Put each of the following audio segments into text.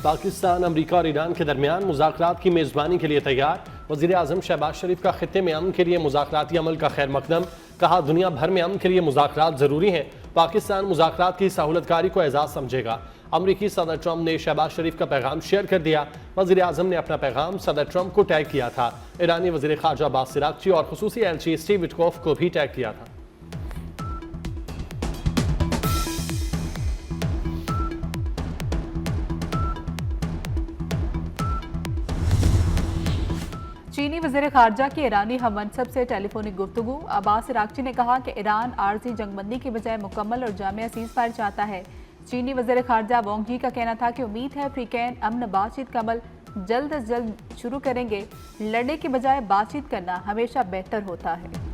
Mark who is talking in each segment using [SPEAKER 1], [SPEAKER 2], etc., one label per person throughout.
[SPEAKER 1] पाकिस्तान, अमरीका और ईरान के दरमियान मुज़ाकरात की मेज़बानी के लिए तैयार। वज़ीर आज़म शहबाज शरीफ का खित्ते में अमन के लिए मुज़ाकराती अमल का खैर मकदम। कहा, दुनिया भर में अमन के लिए मुज़ाकरात ज़रूरी हैं। पाकिस्तान मुज़ाकरात की सहूलतकारी को एजाज़ समझेगा। अमरीकी सदर ट्रंप ने शहबाज शरीफ का पैगाम शेयर कर दिया। वज़ीर आज़म ने अपना पैगाम सदर ट्रंप को टैग किया था। ईरानी वज़ीर ख़ारजा अब्बास अराग़ची और ख़ुसूसी एलची स्टीव विटकॉफ को भी टैग किया था।
[SPEAKER 2] चीनी वज़ीर ख़ारजा की ईरानी हममनसब से टेलीफोनिक गुफ्तगू। अब्बास अराग़ची ने कहा कि ईरान आर्जी जंगबंदी की बजाय मुकम्मल और जामिया सीज़फायर चाहता है। चीनी वज़ीर ख़ारजा वांग जी का कहना था कि उम्मीद है अफ्रीकैन अमन बातचीत का अमल जल्द अज जल्द शुरू करेंगे। लड़ने की बजाय बातचीत करना हमेशा बेहतर होता है।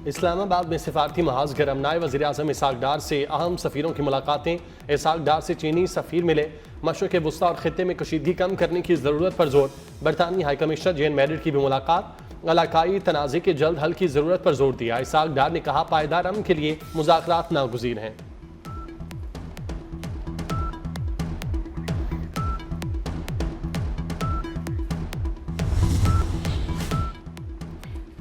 [SPEAKER 1] इस्लामाबाद में सिफारती महाज गरमनाए वज़ीर आज़म इसहाक डार से अहम सफ़ीरों की मुलाकातें। इसहाक डार से चीनी सफ़ीर मिले। मशरिक़ वुस्ता और ख़ित्ते में कशीदगी कम करने की ज़रूरत पर जोर। बरतानवी हाई कमिश्नर जेन मैरिड की भी मुलाकात। इलाकाई तनाज़े के जल्द हल की ज़रूरत पर जोर दिया। इसहाक डार ने कहा, पायदार अमन के लिए मुज़ाकरात नागुज़ीर हैं।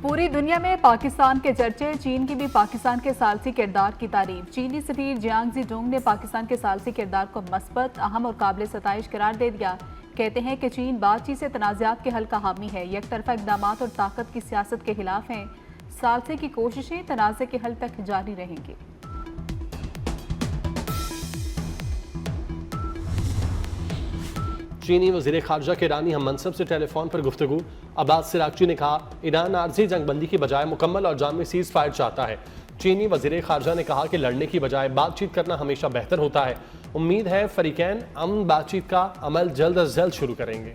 [SPEAKER 2] पूरी दुनिया में पाकिस्तान के चर्चे। चीन की भी पाकिस्तान के सालसी किरदार की तारीफ। चीनी सफीर जियांग ज़ीडोंग ने पाकिस्तान के सालसी किरदार को मस्बत, अहम और काबिल सताइश करार दे दिया। कहते हैं कि चीन बातचीत से तनाज़ात के हल का हामी है, यकतरफा इक़दामात और ताकत की सियासत के खिलाफ हैं। सालसे की कोशिशें तनाज़े के हल तक जारी रहेंगी।
[SPEAKER 1] चीनी वज़ीर ख़ारजा के ईरानी हममनसब से टेलीफोन पर गुफ्तगू। अब्बास अराग़ची ने कहा, ईरान आर्जी जंगबंदी की बजाय मुकम्मल और जामी सीज़ फायर चाहता है। चीनी वज़ीर ख़ारजा ने कहा कि लड़ने की बजाय बातचीत करना हमेशा बेहतर होता है। उम्मीद है फ़रीक़ैन अमन बातचीत का अमल जल्द अज जल्द शुरू करेंगे।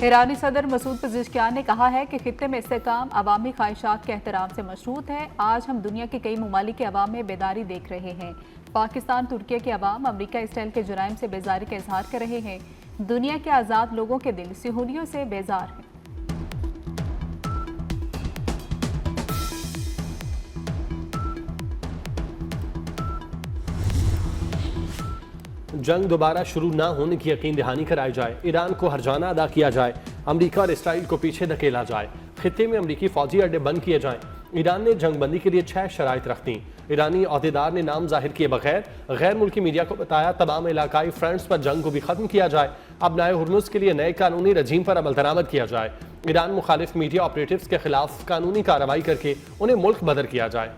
[SPEAKER 2] ईरानी सदर मसूद पज़ेश्कियान ने कहा है कि खित्ते में इस्तेहकाम अवामी ख्वाहिशात के एहतराम से मशरूत है। आज हम दुनिया के कई ममालिक के अवाम में बेदारी देख रहे हैं। पाकिस्तान, तुर्की के अवाम अमरीका इसराइल के जुराइम से बेजारी का इजहार कर रहे हैं। दुनिया के आज़ाद लोगों के दिल सिहुलियों से बेजार हैं।
[SPEAKER 1] जंग दोबारा शुरू ना होने की यकीन दहानी कराई जाए। ईरान को हर्जाना अदा किया जाए। अमरीका और इसराइल को पीछे धकेला जाए। खित्ते में अमरीकी फौजी अड्डे बंद किए जाएं। ईरान ने जंगबंदी के लिए 6 शराइत रख दी। ईरानी अहदेदार ने नाम जाहिर किए बगैर गैर मुल्की मीडिया को बताया, तमाम इलाकाई फ्रंट्स पर जंग को भी खत्म किया जाए। अब नए हुर्मुज़ के लिए नए कानूनी रजीम पर अमल दरामद किया जाए। ईरान मुखालिफ मीडिया ऑपरेटिव्स के खिलाफ कानूनी कार्रवाई करके उन्हें मुल्क बदर किया जाए।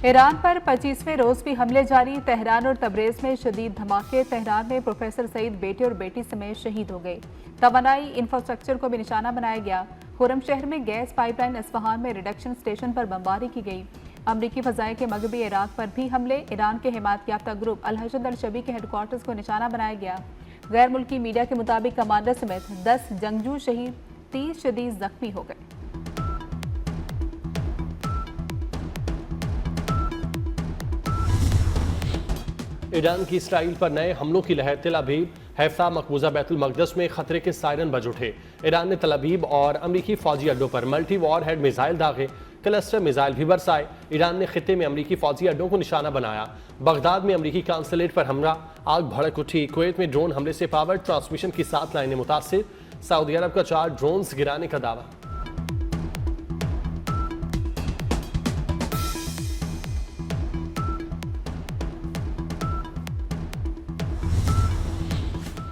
[SPEAKER 2] ईरान पर 25वें रोज भी हमले जारी। तेहरान और तबरेज में शदीद धमाके। तेहरान में प्रोफेसर सईद बेटे और बेटी समेत शहीद हो गए। तवानाई इंफ्रास्ट्रक्चर को भी निशाना बनाया गया। खुरम शहर में गैस पाइपलाइन, अस्फहान में रिडक्शन स्टेशन पर बमबारी की गई। अमरीकी फजाएं के मगरबी इराक पर भी हमले। ईरान के हिमायत याफ्ता ग्रुप अल-हशद अल-शबी के हेडक्वार्टर्स को निशाना बनाया गया। गैर मुल्की मीडिया के मुताबिक कमांडर समेत 10 जंगजू शहीद, 30 शदीद जख्मी हो गए।
[SPEAKER 1] ईरान की इसराइल पर नए हमलों की लहर। तेल अवीव, हैफा, मकबूजा बैतुल मकदस में खतरे के सायरन बज उठे। ईरान ने तेल अवीव और अमरीकी फौजी अड्डों पर मल्टी वॉर हेड मिसाइल दागे। क्लस्टर मिसाइल भी बरसाए। ईरान ने खित्ते में अमरीकी फौजी अड्डों को निशाना बनाया। बगदाद में अमरीकी कांसुलेट पर हमला, आग भड़क उठी। कुवैत में ड्रोन हमले से पावर ट्रांसमिशन की 7 लाइनें मुतासिर। सऊदी अरब का 4 ड्रोन्स गिराने का दावा।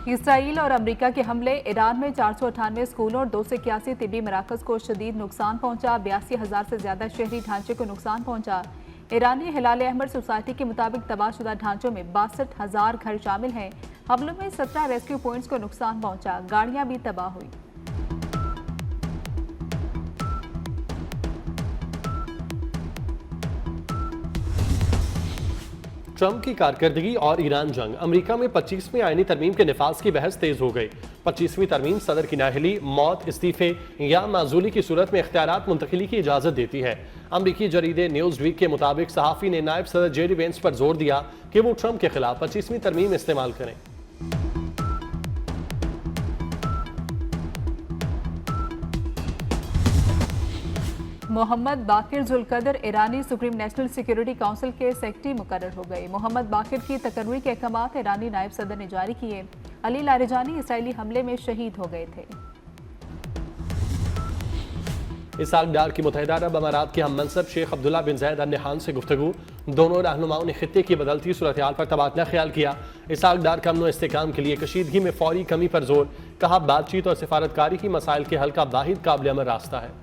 [SPEAKER 2] इसराइल और अमरीका के हमले। ईरान में 498 स्कूलों और 281 तिब्बी मराकज़ को शदीद नुकसान पहुंचा। 82,000 से ज्यादा शहरी ढांचे को नुकसान पहुंचा। ईरानी हिलाल अहमर सोसाइटी के मुताबिक तबाहशुदा ढांचों में 62,000 घर शामिल हैं। हमलों में 17 रेस्क्यू पॉइंट्स को नुकसान पहुंचा। गाड़ियां भी तबाह हुई।
[SPEAKER 1] ट्रंप की कारकर्दगी और ईरान जंग। अमेरिका में 25वीं आईनी तरमीम के निफाज की बहस तेज हो गई। 25वीं तरमीम सदर की नाअहली, मौत, इस्तीफे या माजूली की सूरत में इख्तियारात मुंतकिली की इजाजत देती है। अमरीकी जरीदे न्यूज वीक के मुताबिक सहाफ़ी ने नायब सदर जेडी वेंस पर जोर दिया कि वो ट्रंप के खिलाफ 25वीं तरमीम इस्तेमाल करें।
[SPEAKER 2] मोहम्मद बाकिर जुल्कदर ईरानी सुप्रीम नेशनल सिक्योरिटी काउंसिल के सेक्रेटरी मुकर्रर हो गए। मोहम्मद बाकिर की तकर्री के अहकामात ईरानी नायब सदर ने जारी किए। अली लारिजानी इसराइली हमले में शहीद हो गए थे।
[SPEAKER 1] इसाक डार की मुत्तहिदा अरब अमारात के हम मनसब शेख अब्दुल्ला बिन जैद अल नहान से गुफ्तगू। दोनों रहनुमाओं ने खित्ते की बदलती सूरत हाल पर तबादला ख्याल किया। इसाक डार का अमन व इस्तेहकाम के लिए कशीदगी में फौरी कमी पर जोर। कहा, बातचीत और सिफारतकारी की मसाइल के हल का वाहिद काबिल अमल रास्ता है।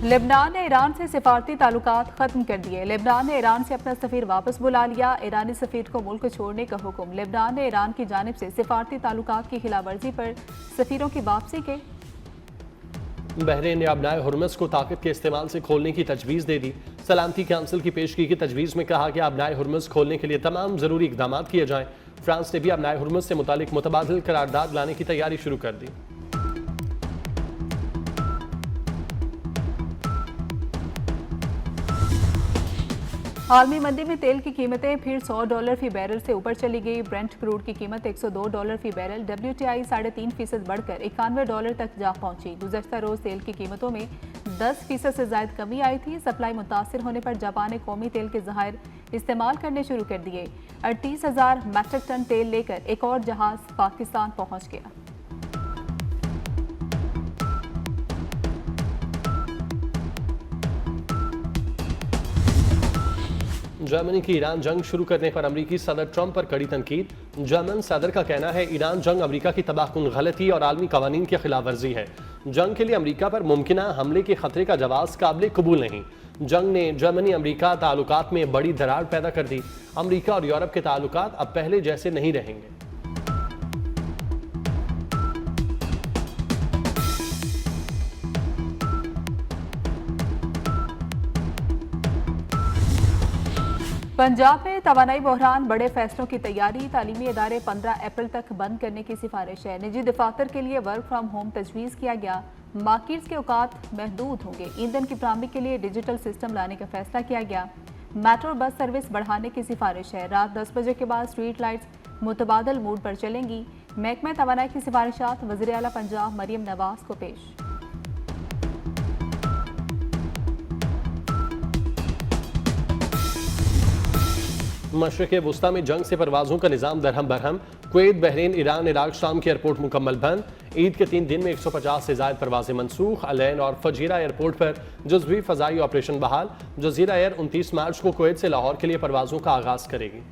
[SPEAKER 2] लेबनान ने ईरान से सिफारती ताल्लुकात खत्म कर दिए। लेबनान ने ईरान से अपना सफीर वापस बुला लिया। ईरानी सफीर को मुल्क छोड़ने का हुक्म। लेबनान ने ईरान की जानिब से सिफारती ताल्लुकात की खिलाफवर्जी पर सफीरों की वापसी के।
[SPEAKER 1] बहरीन ने अबनाए हुर्मुज़ को ताकत के इस्तेमाल से खोलने की तजवीज़ दे दी। सलामती काउंसिल की पेशगी की तजवीज़ में कहा गया, अबनाए हुर्मुज़ खोलने के लिए तमाम ज़रूरी इकदाम किए जाएँ। फ्रांस ने भी अबनाए हुर्मुज़ से मुतालिक मुतबादिल करारदाद लाने की तैयारी शुरू कर दी।
[SPEAKER 2] आलमी मंदी में तेल की कीमतें फिर $100 फी बैरल से ऊपर चली गई। ब्रेंट क्रूड की कीमत $102 फी बैरल, WTI 3.5% बढ़कर $91 तक जा पहुंची। गुज़श्ता रोज तेल की कीमतों में 10% से ज्यादा कमी आई थी। सप्लाई मुतासिर होने पर जापान ने कौमी तेल के ज़खायर इस्तेमाल करने शुरू कर दिए। 38,000 मैट्रिक टन तेल लेकर एक और जहाज पाकिस्तान पहुंच गया।
[SPEAKER 1] जर्मनी की ईरान जंग शुरू करने पर अमरीकी सदर ट्रंप पर कड़ी तनकीद। जर्मन सदर का कहना है, ईरान जंग अमरीका की तबाहकुन गलती और आलमी कवानीन की खिलाफ वर्जी है। जंग के लिए अमरीका पर मुमकिना हमले के खतरे का जवाब काबिल कबूल नहीं। जंग ने जर्मनी अमरीका ताल्लुकात में बड़ी दरार पैदा कर दी। अमरीका और यूरोप के ताल्लुकात अब पहले जैसे नहीं रहेंगे।
[SPEAKER 2] पंजाब में तवानाई बहरान, बड़े फैसलों की तैयारी। तालीमी इदारे 15 अप्रैल तक बंद करने की सिफारिश है। निजी दफातर के लिए वर्क फ्राम होम तजवीज़ किया गया। मार्केट्स के औकात महदूद होंगे। ईंधन की फराहमी के लिए डिजिटल सिस्टम लाने का फैसला किया गया। मेट्रो और बस सर्विस बढ़ाने की सिफारिश है। रात 10 बजे के बाद स्ट्रीट लाइट्स मुतबादल मूड पर चलेंगी। महकमा तवानाई की सिफारिशात वज़ीर आला पंजाब मरियम नवाज को पेश।
[SPEAKER 1] मशरिक़ वुस्ता में जंग से परवाज़ों का निज़ाम दरहम Barham. Kuwait, Bahrain, Iran, Iraq, शाम के एयरपोर्ट मुकम्मल बंद। ईद के 3 दिन में 150 से ज़ायद परवाज़ें मनसूख। अलैन और फजीरा एयरपोर्ट पर जुज़वी फ़ज़ाई ऑपरेशन बहाल। जज़ीरा एयर 29 मार्च को कुवैत से लाहौर के लिए परवाज़ों का आगाज़ करेगी।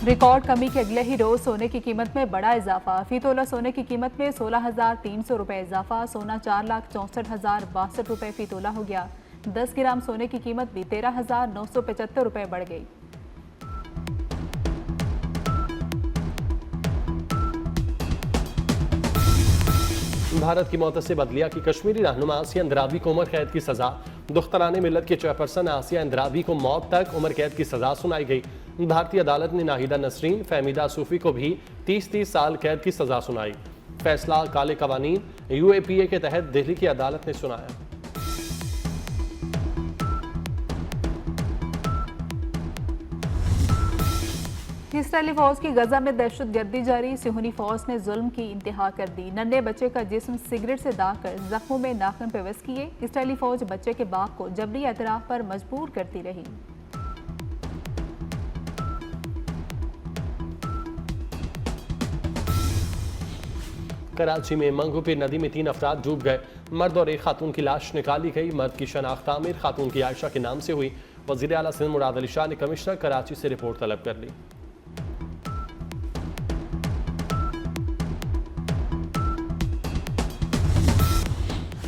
[SPEAKER 2] रिकॉर्ड कमी के अगले ही रोज सोने की कीमत में बड़ा इजाफा। फी तोला सोने की कीमत में 16,300 रुपये इजाफा। सोना 4,64,062 रुपये फी तोला हो गया। 10 ग्राम सोने की कीमत भी 13,975 रुपये बढ़ गई।
[SPEAKER 1] भारत की मोतसिब अदलिया की कश्मीरी रहनुमा आसिया अंद्राबी को उम्र कैद की सजा। दुख्तरान मिल्लत के चेयरपर्सन आसिया अंद्राबी को मौत तक उम्र कैद की सजा सुनाई गई। भारतीय अदालत ने नाहिदा नसरीन, फहमीदा सूफी को भी 30-30 साल कैद की सजा सुनाई। फैसला काले कवानीन UAPA के तहत दिल्ली की अदालत ने सुनाया।
[SPEAKER 2] इसराइली फौज की गजा में दहशतगर्दी जारी। सिहूनी फौज ने जुल्म की इंतहा कर दी। नन्हे बच्चे का जिस्म सिगरेट से दागकर जख्मों में नाखून पेवस्त किए। इसराइली फौज बच्चे के बाप को जबरी एतराफ पर मजबूर करती रही।
[SPEAKER 1] कराची में मंगूपीर नदी में 3 अफराद डूब गए। मर्द और एक खातून की लाश निकाली गई। मर्द की शनाख्त आमिर, खातून की आयशा के नाम से हुई। वज़ीर आला सिंध मुराद अली शाह ने कमिश्नर कराची से रिपोर्ट तलब कर ली।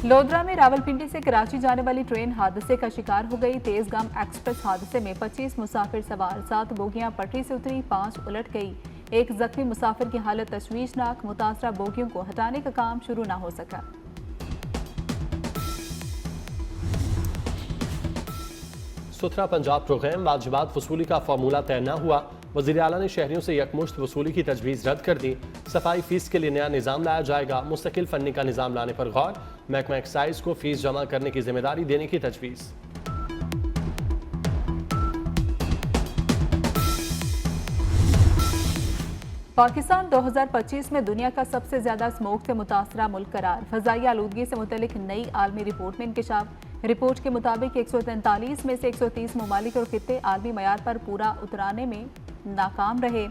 [SPEAKER 2] लोधरा में रावलपिंडी से कराची जाने वाली ट्रेन हादसे का शिकार हो गई। तेजगाम एक्सप्रेस हादसे में 25 मुसाफिर सवार, 7 बोगियां पटरी से उतरी, 5 उलट गई। एक जख्मी मुसाफिर की हालत तशवीशनाक। मुतासरा बोगियों को हटाने का काम शुरू न हो सका।
[SPEAKER 1] सुथरा पंजाब प्रोग्राम वाजिबात वसूली का फार्मूला तय न हुआ। वज़ीर आला ने शहरियों से यकमुश्त वसूली की तजवीज़ रद्द कर दी। सफाई फीस के लिए नया निज़ाम लाया जाएगा। मुस्तकिल फंडी का निज़ाम लाने पर गौर। महकमा एक्साइज को फीस जमा करने की जिम्मेदारी देने की तजवीज़।
[SPEAKER 2] पाकिस्तान 2025 में दुनिया का सबसे ज्यादा स्मोक से मुतासरा मुल्क करार। फजाई आलूदगी से मुतल्लिक नई आलमी रिपोर्ट में इंकशाफ। रिपोर्ट के मुताबिक 143 में से 130 ममालिक और खित्ते आलमी मयार पर पूरा उतराने में नाकाम रहे।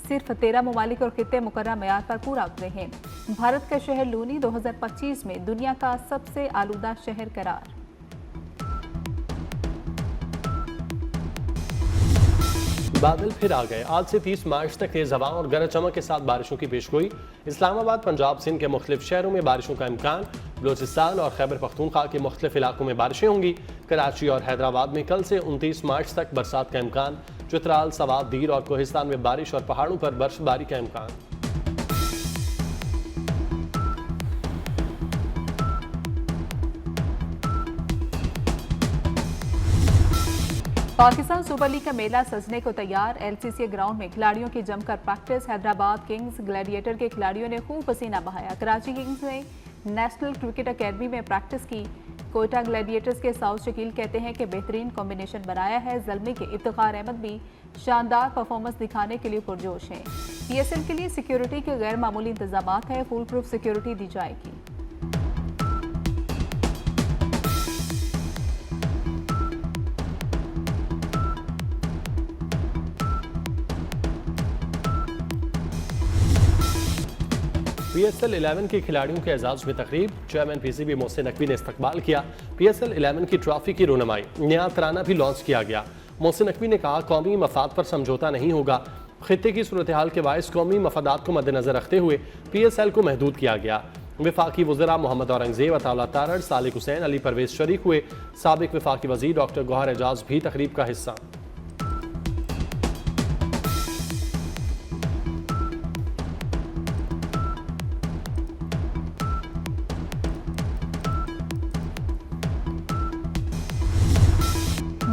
[SPEAKER 2] सिर्फ 13 ममालिक और खित्ते मुकर्रर मयार पर पूरा उतरे हैं। भारत का शहर लूनी 2025 में दुनिया का सबसे आलूदा शहर करार।
[SPEAKER 1] बादल फिर आ गए। आज से 30 मार्च तक तेज हवाओं और गरज चमक के साथ बारिशों की पेशगोई। इस्लामाबाद, पंजाब, सिंध के मुख्तलिफ शहरों में बारिशों का इम्कान। बलोचिस्तान और खैबर पख्तूनख्वा के मुख्तलिफ इलाकों में बारिशें होंगी। कराची और हैदराबाद में कल से 29 मार्च तक बरसात का इम्कान। चित्राल, सवात, दीर और कोहिस्तान में बारिश और पहाड़ों पर बर्फबारी का इम्कान।
[SPEAKER 2] पाकिस्तान सुपर लीग का मेला सजने को तैयार। एलसीसी ग्राउंड में खिलाड़ियों की जमकर प्रैक्टिस। हैदराबाद किंग्स ग्लैडिएटर के खिलाड़ियों ने खूब पसीना बहाया। कराची किंग्स ने नेशनल क्रिकेट अकेडमी में प्रैक्टिस की। कोयटा ग्लैडिएटर्स के साउथ शकील कहते हैं कि बेहतरीन कॉम्बिनेशन बनाया है। ज़ल्मी के इफ्तिखार अहमद भी शानदार परफॉर्मेंस दिखाने के लिए पुरजोश हैं। पीएसएल के लिए सिक्योरिटी के गैर मामूली इंतजाम है। फुल प्रूफ सिक्योरिटी दी जाएगी।
[SPEAKER 1] PSL 11 के खिलाड़ियों के एजाज में तकरीब। चेयरमैन PCB मोहसिन नकवी ने इस्तकबाल किया। PSL 11 की ट्रॉफी की रोनमाई। नया तराना भी लॉन्च किया गया। मोहसिन नकवी ने कहा, कौमी मफाद पर समझौता नहीं होगा। खित्ते की सूरत हाल के बायस कौमी मफादात को मद्देनजर रखते हुए PSL को महदूद किया गया। वफाकी वज़रा मोहम्मद औरंगजेब, अताउल्लाह तारड़, सालिक हुसैन, अली परवेज शरीक हुए। साबिक वफाकी वज़ीर डॉक्टर गौहर एजाज भी तकरीब का हिस्सा।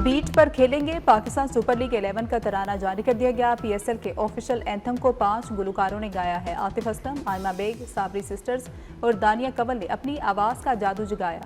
[SPEAKER 2] बीट पर खेलेंगे। पाकिस्तान सुपर लीग 11 का तराना जारी कर दिया गया। PSL के ऑफिशियल एंथम को 5 गुलकारों ने गाया है। आतिफ असलम, आयमा बेग, साबरी सिस्टर्स और दानिया कंवल ने अपनी आवाज़ का जादू जगाया।